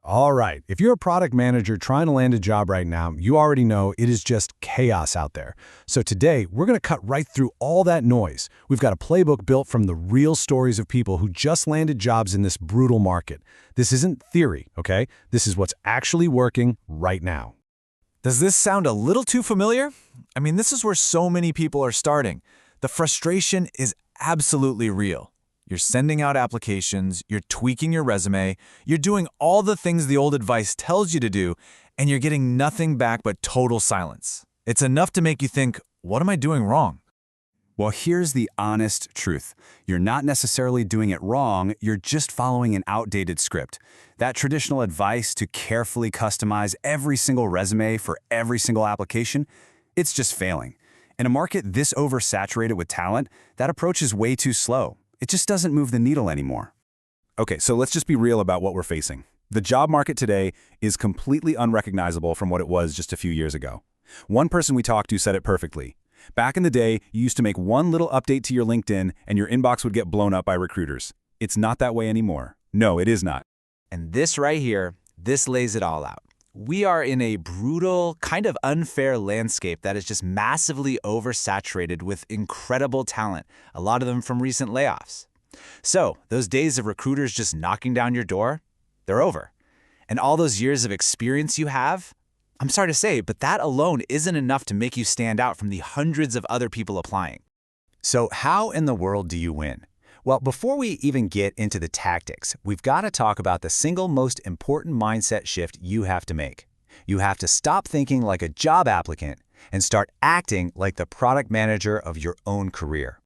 All right, if you're a product manager trying to land a job right now, you already know it is just chaos out there. So today, we're going to cut right through all that noise. We've got a playbook built from the real stories of people who just landed jobs in this brutal market. This isn't theory, okay? This is what's actually working right now. Does this sound a little too familiar? I mean, this is where so many people are starting. The frustration is absolutely real. You're sending out applications, you're tweaking your resume, you're doing all the things the old advice tells you to do, and you're getting nothing back but total silence. It's enough to make you think, what am I doing wrong? Well, here's the honest truth. You're not necessarily doing it wrong, you're just following an outdated script. That traditional advice to carefully customize every single resume for every single application, it's just failing. In a market this oversaturated with talent, that approach is way too slow. It just doesn't move the needle anymore. Okay, so let's just be real about what we're facing. The job market today is completely unrecognizable from what it was just a few years ago. One person we talked to said it perfectly. Back in the day, you used to make one little update to your LinkedIn and your inbox would get blown up by recruiters. It's not that way anymore. No, it is not. And this right here, this lays it all out. We are in a brutal, kind of unfair landscape that is just massively oversaturated with incredible talent, a lot of them from recent layoffs. So, those days of recruiters just knocking down your door, they're over. And all those years of experience you have, I'm sorry to say, but that alone isn't enough to make you stand out from the hundreds of other people applying. So how in the world do you win? Well, before we even get into the tactics, we've got to talk about the single most important mindset shift you have to make. You have to stop thinking like a job applicant and start acting like the product manager of your own career.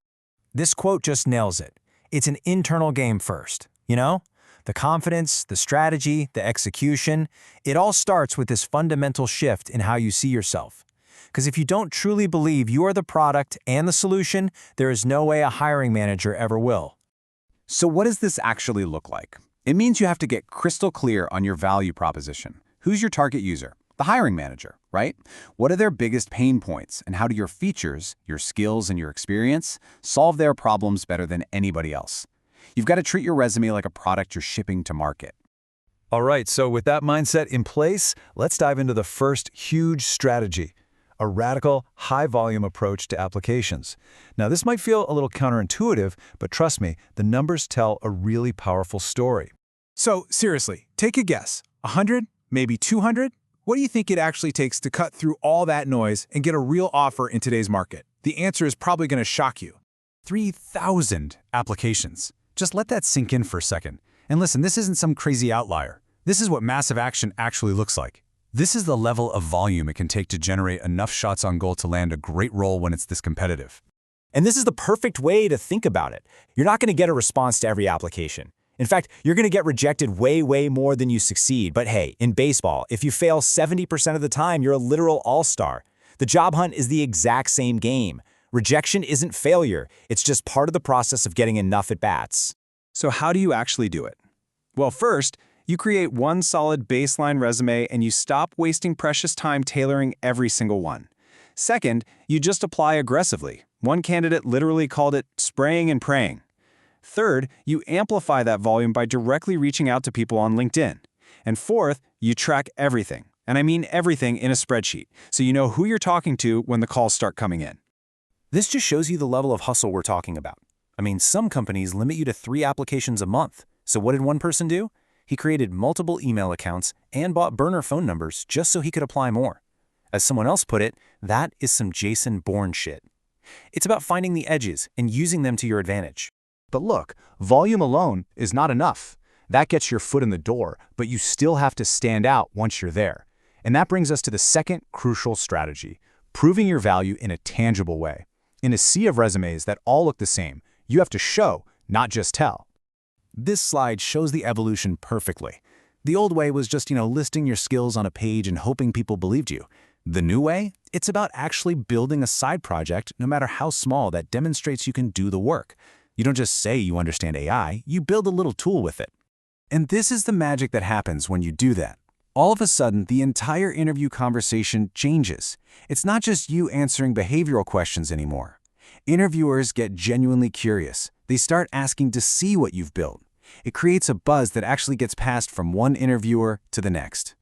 This quote just nails it. It's an internal game first, you know? The confidence, the strategy, the execution, it all starts with this fundamental shift in how you see yourself. Because if you don't truly believe you are the product and the solution, there is no way a hiring manager ever will. So what does this actually look like? It means you have to get crystal clear on your value proposition. Who's your target user? The hiring manager, right? What are their biggest pain points, and how do your features, your skills, and your experience solve their problems better than anybody else? You've got to treat your resume like a product you're shipping to market. All right, so with that mindset in place, let's dive into the first huge strategy: a radical, high-volume approach to applications. Now, this might feel a little counterintuitive, but trust me, the numbers tell a really powerful story. So, seriously, take a guess. 100? Maybe 200? What do you think it actually takes to cut through all that noise and get a real offer in today's market? The answer is probably going to shock you. 3,000 applications. Just let that sink in for a second. And listen, this isn't some crazy outlier. This is what massive action actually looks like. This is the level of volume it can take to generate enough shots on goal to land a great role when it's this competitive. And this is the perfect way to think about it. You're not going to get a response to every application. In fact, you're going to get rejected way more than you succeed. But hey, in baseball, if you fail 70% of the time, you're a literal all-star. The job hunt is the exact same game. Rejection isn't failure. It's just part of the process of getting enough at-bats. So how do you actually do it? Well, first, you create one solid baseline resume and you stop wasting precious time tailoring every single one. Second, you just apply aggressively. One candidate literally called it spraying and praying. Third, you amplify that volume by directly reaching out to people on LinkedIn. And fourth, you track everything, and I mean everything, in a spreadsheet, so you know who you're talking to when the calls start coming in. This just shows you the level of hustle we're talking about. I mean, some companies limit you to 3 applications a month. So what did one person do? He created multiple email accounts and bought burner phone numbers just so he could apply more. As someone else put it, that is some Jason Bourne shit. It's about finding the edges and using them to your advantage. But look, volume alone is not enough. That gets your foot in the door, but you still have to stand out once you're there. And that brings us to the second crucial strategy: proving your value in a tangible way. In a sea of resumes that all look the same, you have to show, not just tell. This slide shows the evolution perfectly. The old way was just, listing your skills on a page and hoping people believed you. The new way? It's about actually building a side project, no matter how small, that demonstrates you can do the work. You don't just say you understand AI, you build a little tool with it. And this is the magic that happens when you do that. All of a sudden, the entire interview conversation changes. It's not just you answering behavioral questions anymore. Interviewers get genuinely curious. They start asking to see what you've built. It creates a buzz that actually gets passed from one interviewer to the next.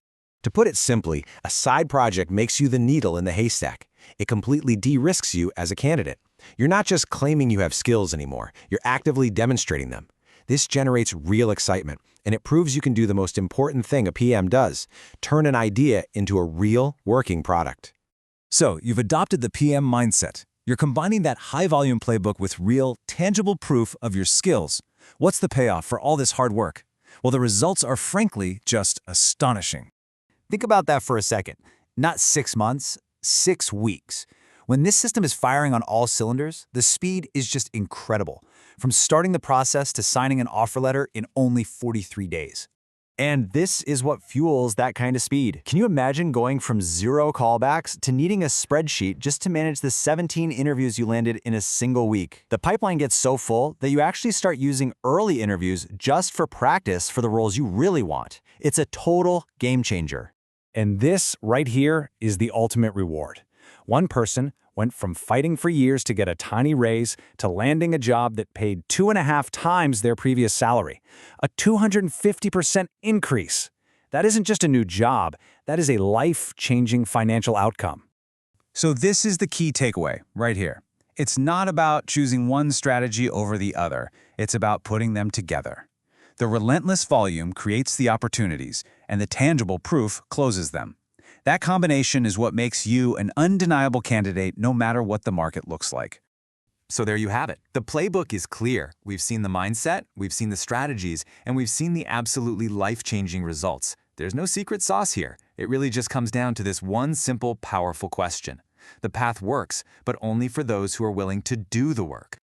To put it simply, a side project makes you the needle in the haystack. It completely de-risks you as a candidate. You're not just claiming you have skills anymore, you're actively demonstrating them. This generates real excitement, and it proves you can do the most important thing a PM does, turn an idea into a real working product. So, you've adopted the PM mindset. You're combining that high-volume playbook with real, tangible proof of your skills. What's the payoff for all this hard work? Well, the results are frankly just astonishing. Think about that for a second. Not 6 months, 6 weeks. When this system is firing on all cylinders, the speed is just incredible. From starting the process to signing an offer letter in only 43 days. And this is what fuels that kind of speed. Can you imagine going from 0 callbacks to needing a spreadsheet just to manage the 17 interviews you landed in a single week? The pipeline gets so full that you actually start using early interviews just for practice for the roles you really want. It's a total game changer. And this right here is the ultimate reward. One person went from fighting for years to get a tiny raise to landing a job that paid 2.5 times their previous salary. A 250% increase. That isn't just a new job, that is a life-changing financial outcome. So this is the key takeaway right here. It's not about choosing one strategy over the other. It's about putting them together. The relentless volume creates the opportunities, and the tangible proof closes them. That combination is what makes you an undeniable candidate no matter what the market looks like. So there you have it. The playbook is clear. We've seen the mindset, we've seen the strategies, and we've seen the absolutely life-changing results. There's no secret sauce here. It really just comes down to this one simple, powerful question. The path works, but only for those who are willing to do the work.